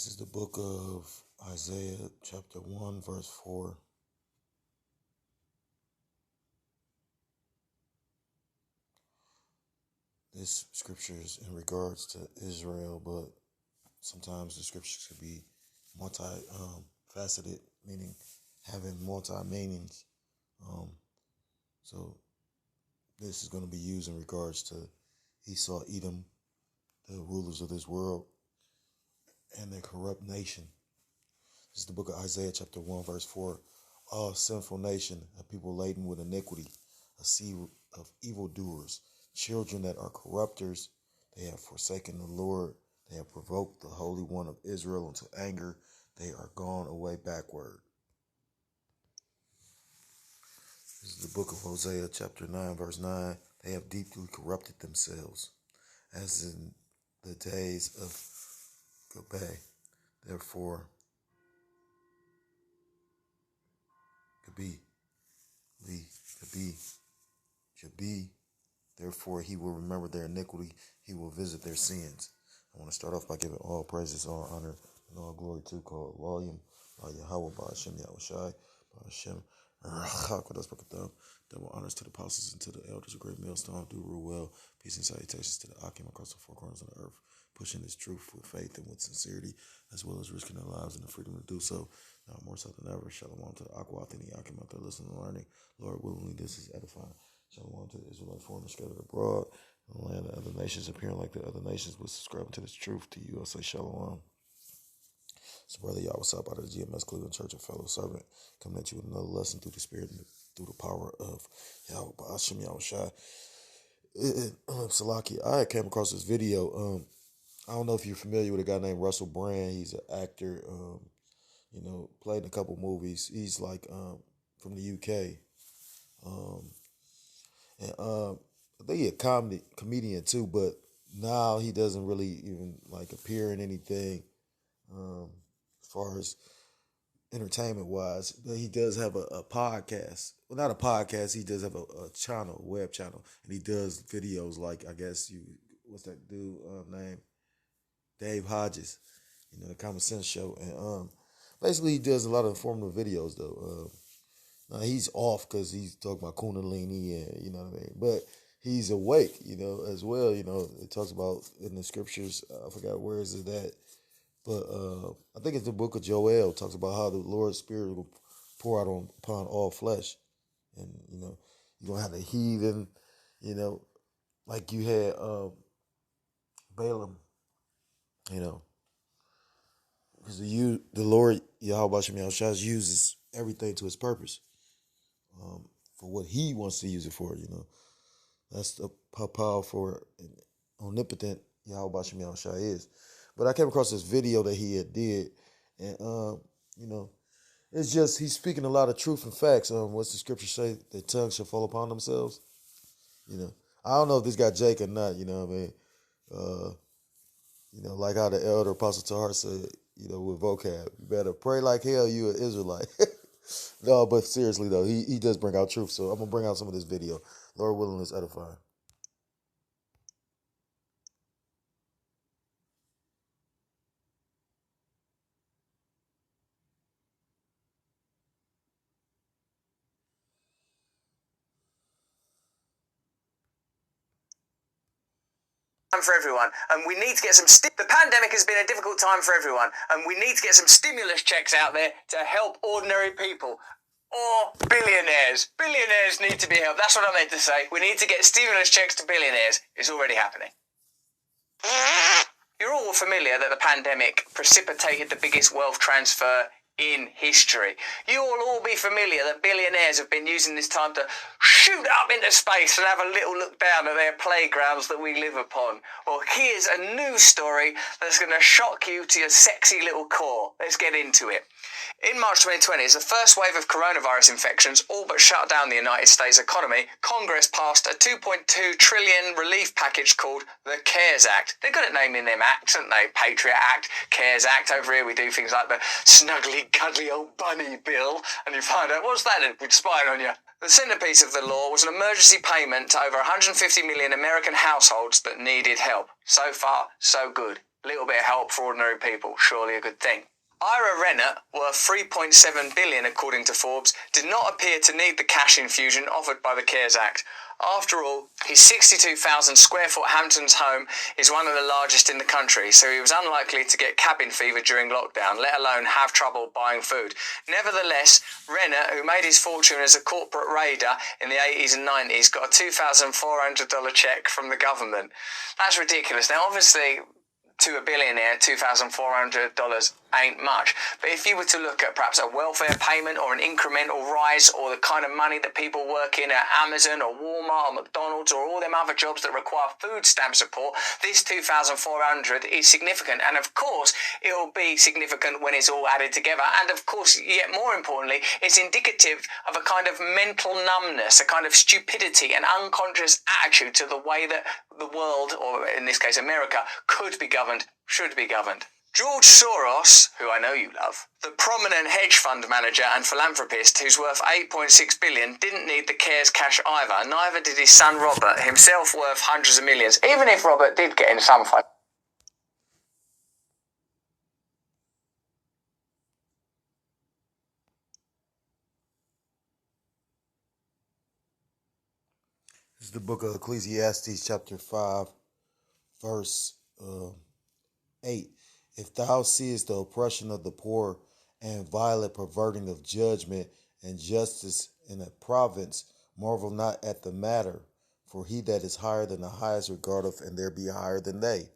This is the book of Isaiah, chapter 1, verse 4. This scripture is in regards to Israel, but sometimes the scriptures could be multi-faceted, meaning having multi-meanings. So this is going to be used in regards to Esau, Edom, the rulers of this world, and their corrupt nation. This is the book of Isaiah, chapter 1, verse 4. All sinful nation, a people laden with iniquity, a sea of evildoers, children that are corrupters. They have forsaken the Lord. They have provoked the Holy One of Israel into anger. They are gone away backward. This is the book of Hosea, chapter 9, verse 9. They have deeply corrupted themselves, as in the days of Gabay. Therefore, therefore he will remember their iniquity, he will visit their sins. I want to start off by giving all praises, all honor, and all glory to call volume by Yahweh, by Hashem Yahushai, by Hashem double honors to the apostles and to the elders of Great Millstone. Do rule well. Peace and salutations to the Akim across the four corners of the earth, pushing this truth with faith and with sincerity, as well as risking their lives and the freedom to do so. Now more so than ever. Shalom to the Aquath and the Akim out there listening and learning. Lord willingly, this is edifying. Shalom to the Israelite foreigners scattered abroad, in the land of other nations, appearing like the other nations, but subscribing to this truth. To you, I say shalom. So, brother, y'all, what's up out of the GMS Cleveland Church, a fellow servant, coming at you with another lesson through the Spirit and through the power of Yahweh, Hashem Yahushai. Salaki, I came across this video. I don't know if you're familiar with a guy named Russell Brand. He's an actor, played in a couple movies. He's like from the UK. I think he's a comedian too, but now he doesn't really even like appear in anything as far as entertainment wise. But he does have a podcast. Well, not a podcast. He does have a channel, a web channel, and he does videos like, I guess what's that dude name? Dave Hodges, the Common Sense Show, and basically he does a lot of informative videos though. Now he's off because he's talking about Kundalini and you know what I mean, but he's awake, as well. It talks about in the scriptures. I forgot where is it at, but I think it's the book of Joel. It talks about how the Lord's Spirit will pour out upon all flesh, and you're gonna have the heathen, like you had Balaam, because the Lord Yahweh Shem Yahushua uses everything to his purpose. For what he wants to use it for, That's how powerful and omnipotent Yahweh Shem Yahushua is. But I came across this video that he had did, and it's just he's speaking a lot of truth and facts. What's the scripture say? Their tongues shall fall upon themselves. I don't know if this guy Jake or not. You know what I mean? Like how the elder Apostle Tahar said, with vocab, you better pray like hell. You an Israelite. No, but seriously though, he does bring out truth. So I'm gonna bring out some of this video. Lord willing, it's edifying. For everyone, and we need to get some the pandemic has been a difficult time for everyone, and we need to get some stimulus checks out there to help ordinary people or billionaires. Billionaires need to be helped. That's what I meant to say. We need to get stimulus checks to billionaires. It's already happening. You're all familiar that the pandemic precipitated the biggest wealth transfer in history. You'll all be familiar that billionaires have been using this time to shoot up into space and have a little look down at their playgrounds that we live upon. Well, here's a news story that's going to shock you to your sexy little core. Let's get into it. In March 2020, as the first wave of coronavirus infections all but shut down the United States economy, Congress passed a $2.2 trillion relief package called the CARES Act. They're good at naming them acts, aren't they? Patriot Act, CARES Act. Over here we do things like the snuggly, cuddly old bunny bill. And you find out, what's that? We'd spying on you. The centrepiece of the law was an emergency payment to over 150 million American households that needed help. So far, so good. A little bit of help for ordinary people, surely a good thing. Ira Renner, worth $3.7 billion according to Forbes, did not appear to need the cash infusion offered by the CARES Act. After all, his 62,000 square foot Hamptons home is one of the largest in the country, so he was unlikely to get cabin fever during lockdown, let alone have trouble buying food. Nevertheless, Renner, who made his fortune as a corporate raider in the 80s and 90s, got a $2,400 cheque from the government. That's ridiculous. Now, obviously, to a billionaire, $2,400 ain't much. But if you were to look at perhaps a welfare payment or an incremental rise or the kind of money that people work in at Amazon or Walmart or McDonald's or all them other jobs that require food stamp support, this $2,400 is significant. And of course, it'll be significant when it's all added together. And of course, yet more importantly, it's indicative of a kind of mental numbness, a kind of stupidity and unconscious attitude to the way that the world, or in this case America, could be governed, should be governed. George Soros, who I know you love, the prominent hedge fund manager and philanthropist who's worth $8.6 billion, didn't need the CARES cash either. Neither did his son Robert, himself worth hundreds of millions, even if Robert did get in some fight. This is the book of Ecclesiastes, chapter 5, verse 8. If thou seest the oppression of the poor and violent perverting of judgment and justice in a province, marvel not at the matter, for he that is higher than the highest regardeth, and there be higher than they.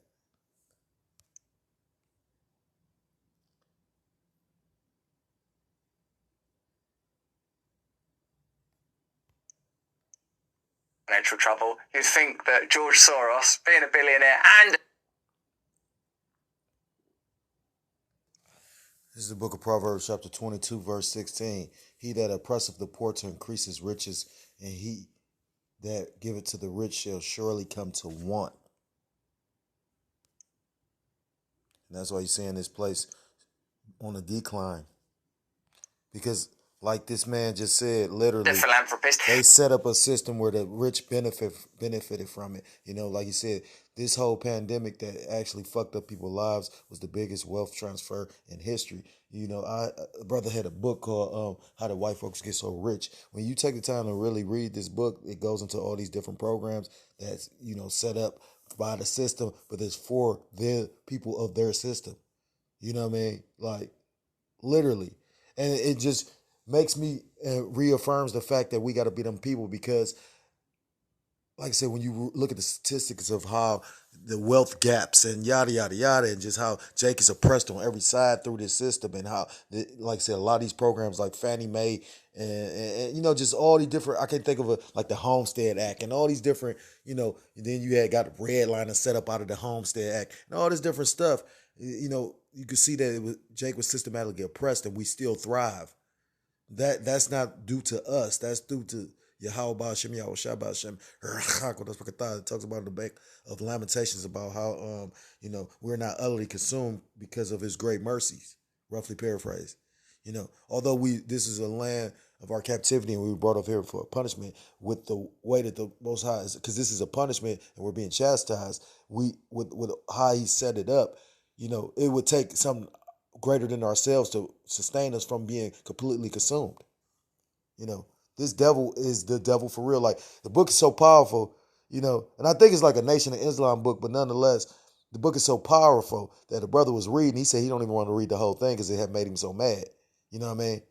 Financial trouble, you'd think that George Soros, being a billionaire and This is the book of Proverbs, chapter 22, verse 16. He that oppresseth the poor to increase his riches, and he that giveth to the rich shall surely come to want. And that's why you're seeing this place on a decline. Because, like this man just said, literally, the philanthropist, they set up a system where the rich benefited from it. You know, like you said, this whole pandemic that actually fucked up people's lives was the biggest wealth transfer in history. You know, a brother had a book called How the White Folks Get So Rich. When you take the time to really read this book, it goes into all these different programs that's, you know, set up by the system, but it's for the people of their system. You know what I mean? Like, literally. And it just makes me reaffirms the fact that we got to be them people, because like I said, when you look at the statistics of how the wealth gaps and yada, yada, yada, and just how Jake is oppressed on every side through this system, and how, like I said, a lot of these programs like Fannie Mae and you know, just all these different, I can think of like the Homestead Act and all these different, you know, then you had got redlining set up out of the Homestead Act and all this different stuff. You know, you could see that Jake was systematically oppressed and we still thrive. That's not due to us. That's due to Yahweh Hashem, Yahweh Shabbat Hashem. It talks about in the back of Lamentations about how you know, we're not utterly consumed because of his great mercies. Roughly paraphrased. You know, although this is a land of our captivity and we were brought up here for a punishment, with the way that the Most High is, because this is a punishment and we're being chastised, with how he set it up, you know, it would take something greater than ourselves to sustain us from being completely consumed. You know, this devil is the devil for real. Like, the book is so powerful, you know, and I think it's like a Nation of Islam book, but nonetheless, the book is so powerful that the brother was reading. He said he don't even want to read the whole thing because it had made him so mad. You know what I mean?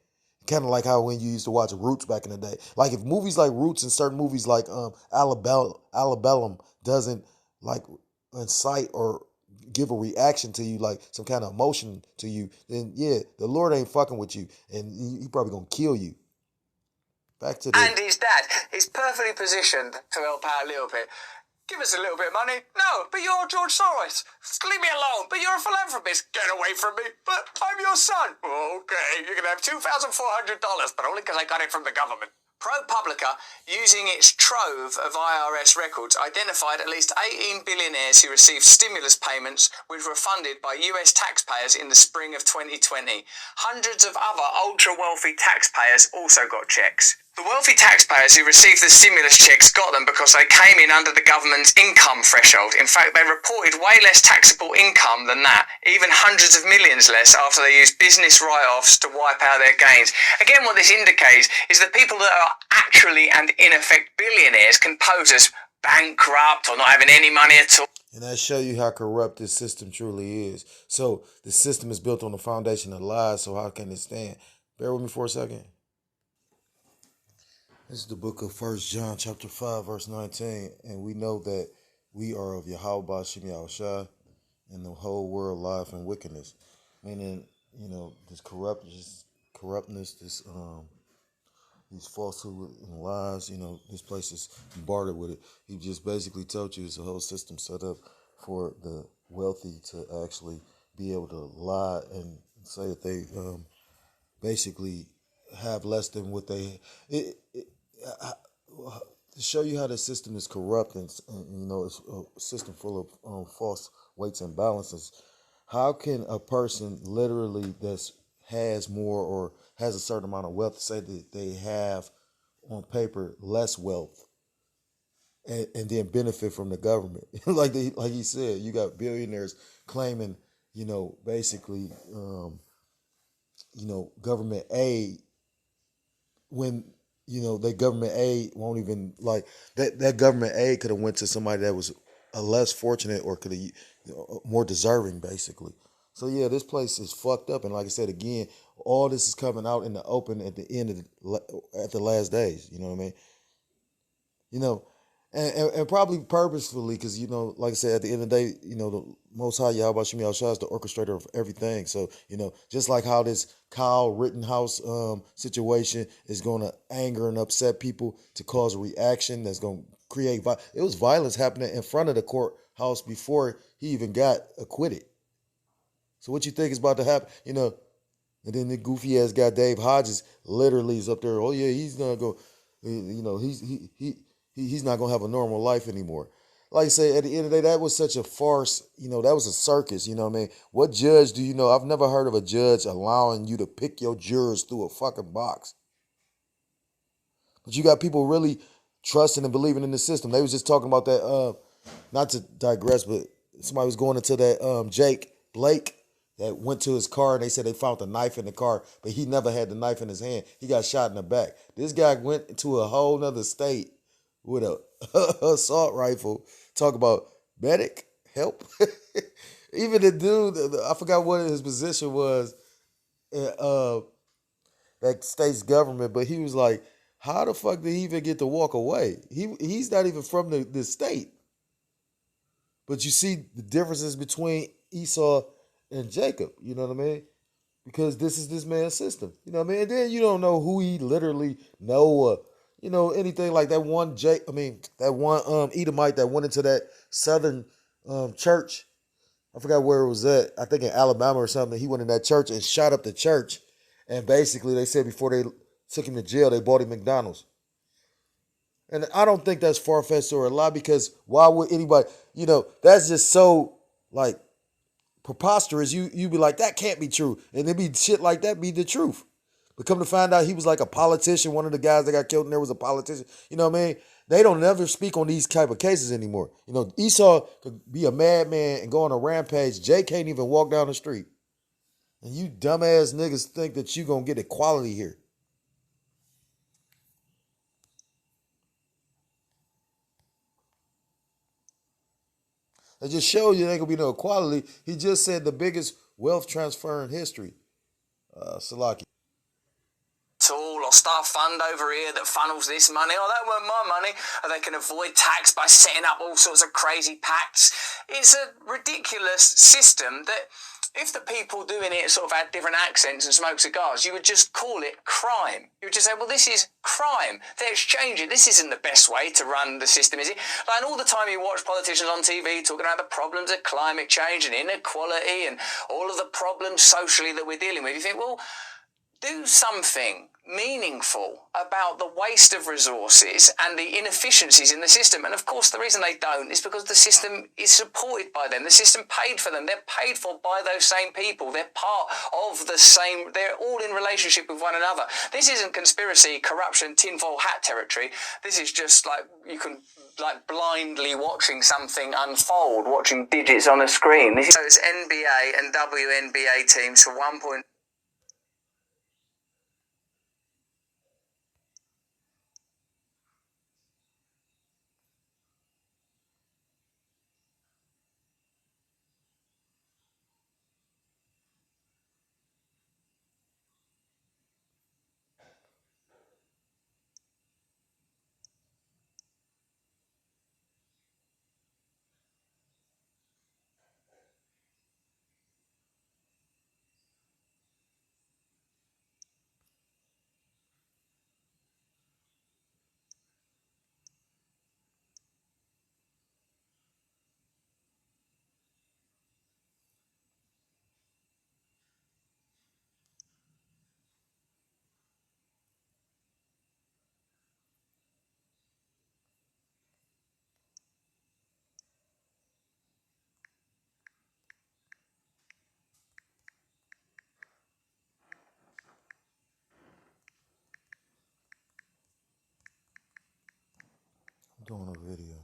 Kind of like how when you used to watch Roots back in the day. Like, if movies like Roots and certain movies like Alabama doesn't like incite or give a reaction to you, like some kind of emotion to you, then yeah, the Lord ain't fucking with you, and he probably gonna kill you. Back to the... And his dad is perfectly positioned to help out a little bit. Give us a little bit of money. No, but you're George Soros. Leave me alone. But you're a philanthropist. Get away from me. But I'm your son. Okay, you can have $2,400, but only because I got it from the government. ProPublica, using its trove of IRS records, identified at least 18 billionaires who received stimulus payments which were funded by US taxpayers in the spring of 2020. Hundreds of other ultra-wealthy taxpayers also got checks. The wealthy taxpayers who received the stimulus checks got them because they came in under the government's income threshold. In fact, they reported way less taxable income than that, even hundreds of millions less after they used business write-offs to wipe out their gains. Again, what this indicates is that people that are actually and in effect billionaires can pose as bankrupt or not having any money at all. And that show you how corrupt this system truly is. So the system is built on the foundation of lies, so how can it stand? Bear with me for a second. This is the book of 1 John chapter 5, verse 19. And we know that we are of Yahweh Bashim Yahushua, and the whole world lieth in wickedness. Meaning, this corruptness, these falsehood and lies, this place is bartered with it. He just basically told you it's a whole system set up for the wealthy to actually be able to lie and say that they basically have less than what they. To show you how the system is corrupt and it's a system full of false weights and balances. How can a person literally that has more or has a certain amount of wealth say that they have on paper less wealth and then benefit from the government? like he said, you got billionaires claiming, basically, government aid when their government aid won't even that government aid could have went to somebody that was less fortunate or could have more deserving, basically. So yeah, this place is fucked up, and like I said again, all this is coming out in the open at the end of at the last days. You know what I mean? And probably purposefully, because like I said, at the end of the day, the Most High Yahweh Shem Yahushua is the orchestrator of everything. So just like how this Kyle Rittenhouse situation is going to anger and upset people to cause a reaction that's going to create it was violence happening in front of the courthouse before he even got acquitted. So what you think is about to happen? And then the goofy ass guy Dave Hodges literally is up there. Oh yeah, he's gonna go. He's not gonna have a normal life anymore. Like I say, at the end of the day, that was such a farce. That was a circus. You know what I mean? What judge do you know? I've never heard of a judge allowing you to pick your jurors through a fucking box. But you got people really trusting and believing in the system. They was just talking about that. Not to digress, but somebody was going into that Jake Blake that went to his car and they said they found the knife in the car, but he never had the knife in his hand. He got shot in the back. This guy went into a whole nother state with a assault rifle. Talk about medic help. Even the dude, I forgot what his position was in that state's government, but he was like, how the fuck did he even get to walk away? He's not even from the state. But you see the differences between Esau and Jacob, you know what I mean? Because this is this man's system, you know what I mean? And then you don't know who he literally know, anything like that one Edomite that went into that southern church. I forgot where it was at. I think in Alabama or something. He went in that church and shot up the church. And basically they said before they took him to jail, they bought him McDonald's. And I don't think that's far-fetched or a lie, because why would anybody, that's just so preposterous. You be like, that can't be true. And there be shit like that be the truth. But come to find out he was like a politician. One of the guys that got killed in there was a politician. You know what I mean? They don't never speak on these type of cases anymore. Esau could be a madman and go on a rampage. Jay can't even walk down the street. And you dumbass niggas think that you going to get equality here. It just shows you there ain't going to be no equality. He just said the biggest wealth transfer in history. Salaki. Or start a fund over here that funnels this money. Oh, that weren't my money. And they can avoid tax by setting up all sorts of crazy pacts. It's a ridiculous system that if the people doing it sort of had different accents and smoke cigars, you would just call it crime. You would just say, well, this is crime. They're exchanging. This isn't the best way to run the system, is it? And all the time you watch politicians on TV talking about the problems of climate change and inequality and all of the problems socially that we're dealing with, you think, well, do something meaningful about the waste of resources and the inefficiencies in the system. And of course, the reason they don't is because the system is supported by them. The system paid for them. They're paid for by those same people. They're part of the same, they're all in relationship with one another. This isn't conspiracy, corruption, tinfoil hat territory. This is just like, you can like blindly watching something unfold, watching digits on a screen. So it's NBA and WNBA teams for 1. I'm doing a video.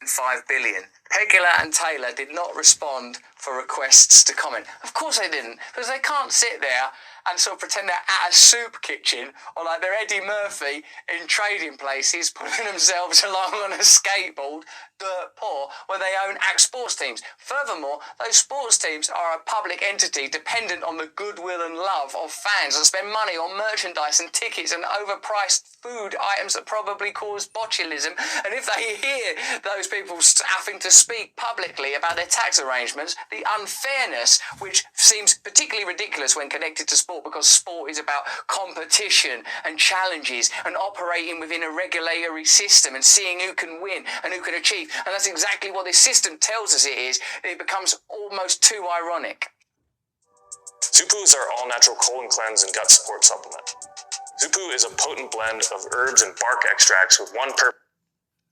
$5 billion. Pegula and Taylor did not respond for requests to comment. Of course they didn't, because they can't sit there and sort of pretend they're at a soup kitchen or like they're Eddie Murphy in Trading Places putting themselves along on a skateboard, dirt poor, where they own sports teams. Furthermore, those sports teams are a public entity dependent on the goodwill and love of fans that spend money on merchandise and tickets and overpriced food items that probably cause botulism. And if they hear those people having to speak publicly about their tax arrangements, the unfairness, which seems particularly ridiculous when connected to sport, because sport is about competition and challenges and operating within a regulatory system and seeing who can win and who can achieve. And that's exactly what this system tells us it is. It becomes almost too ironic. Zupu is our all-natural colon cleanse and gut support supplement. Zupu is a potent blend of herbs and bark extracts with one purpose.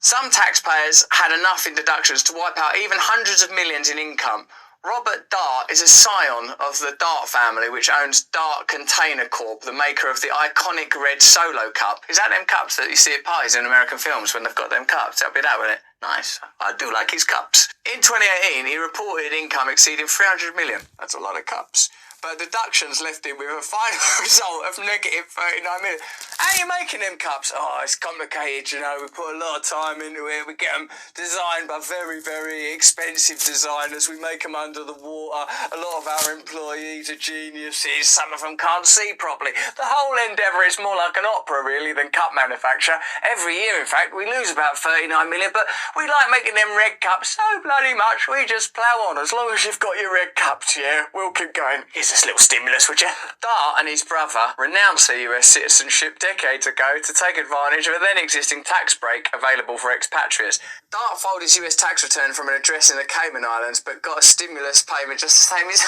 Some taxpayers had enough in deductions to wipe out even hundreds of millions in income. Robert Dart is a scion of the Dart family, which owns Dart Container Corp, the maker of the iconic red Solo Cup. Is that them cups that you see at parties in American films when they've got them cups? That'll be that, wouldn't it? Nice. I do like his cups. In 2018, he reported income exceeding 300 million. That's a lot of cups. But deductions left him with a final result of negative 39 million. How are you making them cups? Oh, it's complicated, you know. We put a lot of time into it. We get them designed by very, very expensive designers. We make them under the water. A lot of our employees are geniuses. Some of them can't see properly. The whole endeavour is more like an opera, really, than cup manufacture. Every year, in fact, we lose about 39 million, but we like making them red cups so bloody much, we just plough on. As long as you've got your red cups, yeah, we'll keep going. Here's this little stimulus, would you? Dart and his brother renounced their US citizenship decades ago to take advantage of a then existing tax break available for expatriates. Dart filed his US tax return from an address in the Cayman Islands, but got a stimulus payment just the same as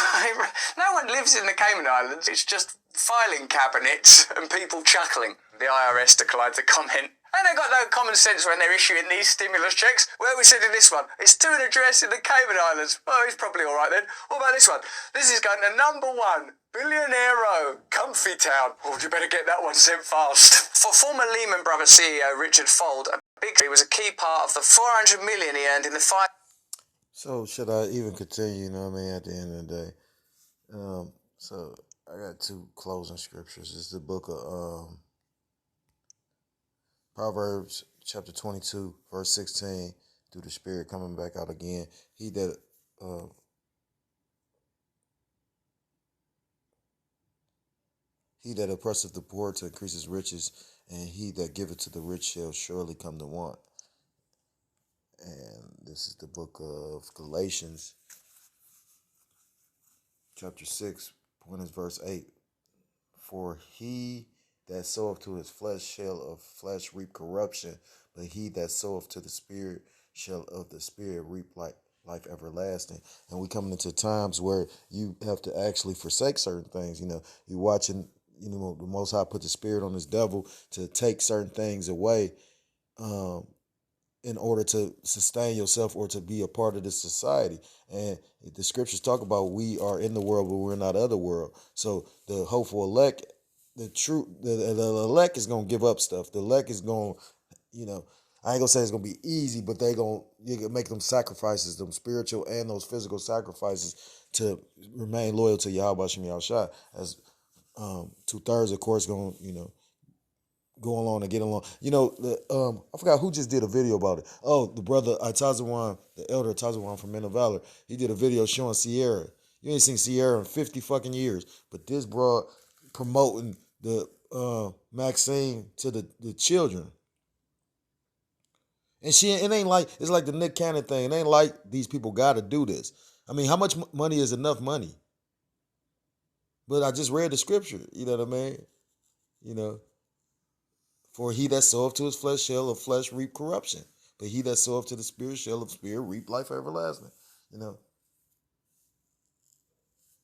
no one lives in the Cayman Islands. It's just filing cabinets and people chuckling. The IRS declined to comment. And they got no common sense when they're issuing these stimulus checks. Where are we sending this one? It's to an address in the Cayman Islands. Oh, he's probably all right then. What about this one? This is going to number 1, Billionaire Row, Comfy Town. Oh, you better get that one sent fast. For former Lehman Brothers CEO Richard Fuld, a big tree was a key part of the $400 million he earned in the fight. So should I even continue, you know what I mean, at the end of the day? So I got 2 closing scriptures. It's the book of Proverbs chapter 22, verse 16, through the Spirit coming back out again. He that oppresseth the poor to increase his riches, and he that giveth to the rich shall surely come to want. And this is the book of Galatians, chapter 6, point is verse 8. For he that soweth to his flesh shall of flesh reap corruption, but he that soweth to the Spirit shall of the Spirit reap life everlasting. And we coming into times where you have to actually forsake certain things. You know, you're watching, you know, the Most High put the Spirit on this devil to take certain things away in order to sustain yourself or to be a part of this society. And the scriptures talk about we are in the world, but we're not of the world. So the hopeful elect, the elect is going to give up stuff. The elect is going, you know, I ain't going to say it's going to be easy, but you can make them sacrifices, them spiritual and those physical sacrifices to remain loyal to Yahweh Shem Yahushua. As 2/3, of course, going, you know, go along and get along. You know, I forgot who just did a video about it. Oh, the brother Atazawan, the elder Atazawan from Men of Valor. He did a video showing Sierra. You ain't seen Sierra in 50 fucking years, but this broad promoting the Maxine to the children. And it ain't like, it's like the Nick Cannon thing. It ain't like these people got to do this. I mean, how much money is enough money? But I just read the scripture, you know what I mean? You know, for he that soweth to his flesh shall of flesh reap corruption, but he that soweth to the Spirit shall of spirit reap life everlasting, you know?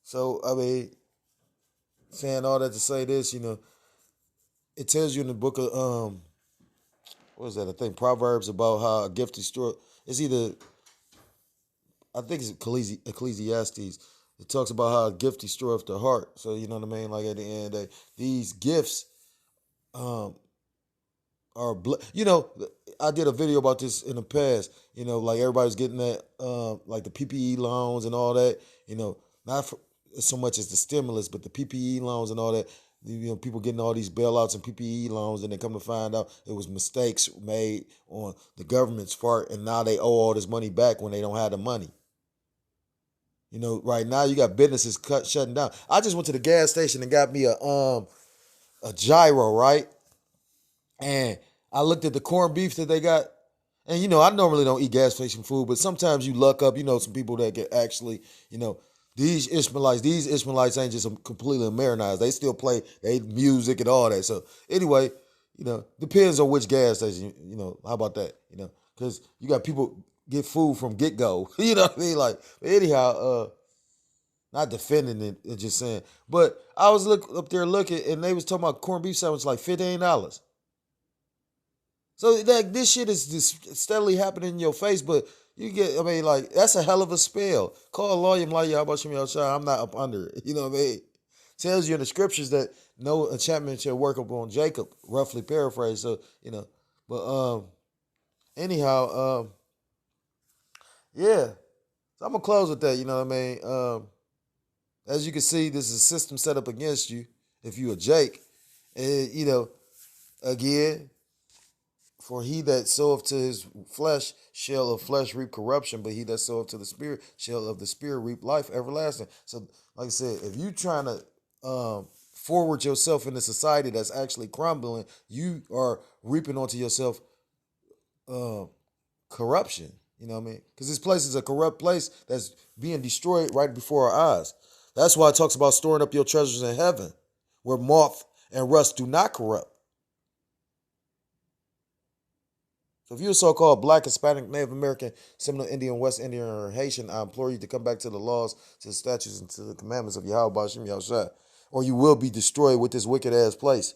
So, I mean, saying all that to say this, you know, it tells you in the book of, what is that? I think Proverbs about how a gift destroy. It's either, I think it's Ecclesiastes. It talks about how a gift destroyeth the heart. So you know what I mean. Like at the end of the day, these gifts, are, you know, I did a video about this in the past. You know, like everybody's getting that, like the PPE loans and all that. You know, not for, so much as the stimulus, but the PPE loans and all that. You know, people getting all these bailouts and PPE loans, and they come to find out it was mistakes made on the government's part, and now they owe all this money back when they don't have the money. You know, right now you got businesses shutting down. I just went to the gas station and got me a gyro, right? And I looked at the corned beef that they got, and you know, I normally don't eat gas station food, but sometimes you luck up, you know, some people that get actually, you know, these Ishmaelites ain't just completely Americanized. They still play they music and all that. So anyway, you know, depends on which gas station, you know, how about that? You know, because you got people get food from get-go. You know what I mean? Like, anyhow, not defending it, just saying. But I was up there looking, and they was talking about corned beef sandwich like $15. So like this shit is just steadily happening in your face, but you get, I mean, like, that's a hell of a spell. Call a lawyer and like, yeah, I'm not up under it. You know what I mean? Tells you in the scriptures that no enchantment shall work upon Jacob, roughly paraphrased. So, you know, but anyhow, yeah. So I'm gonna close with that, you know what I mean? As you can see, this is a system set up against you if you a Jake. And, you know, again, for he that soweth to his flesh shall of flesh reap corruption, but he that soweth to the Spirit shall of the Spirit reap life everlasting. So, like I said, if you trying to forward yourself in a society that's actually crumbling, you are reaping onto yourself corruption. You know what I mean? Because this place is a corrupt place that's being destroyed right before our eyes. That's why it talks about storing up your treasures in heaven, where moth and rust do not corrupt. So if you're a so-called Black, Hispanic, Native American, Seminole Indian, West Indian, or Haitian, I implore you to come back to the laws, to the statutes, and to the commandments of Yahweh Shem Yahushua, or you will be destroyed with this wicked-ass place.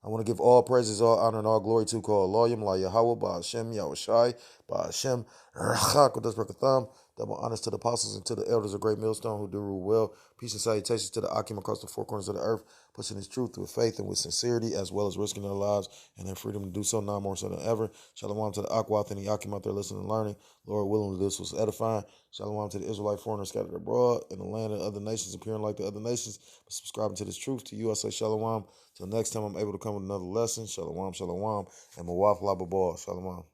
I want to give all praises, all honor, and all glory to call Loyam, La Yahweh, Ba Hashem, Yahushai, Ba Hashem, Rachak, with this thumb. Double honors to the apostles and to the elders of Great Millstone who do rule well. Peace and salutations to the Akim across the four corners of the earth, pushing his truth with faith and with sincerity, as well as risking their lives and their freedom to do so now more so than ever. Shalom to the Akwath and the Akim out there listening and learning. Lord willing, this was edifying. Shalom to the Israelite foreigners scattered abroad in the land of other nations, appearing like the other nations, but subscribing to this truth. To you, I say shalom. Till next time I'm able to come with another lesson. Shalom, shalom, and mawaf lababah. Shalom.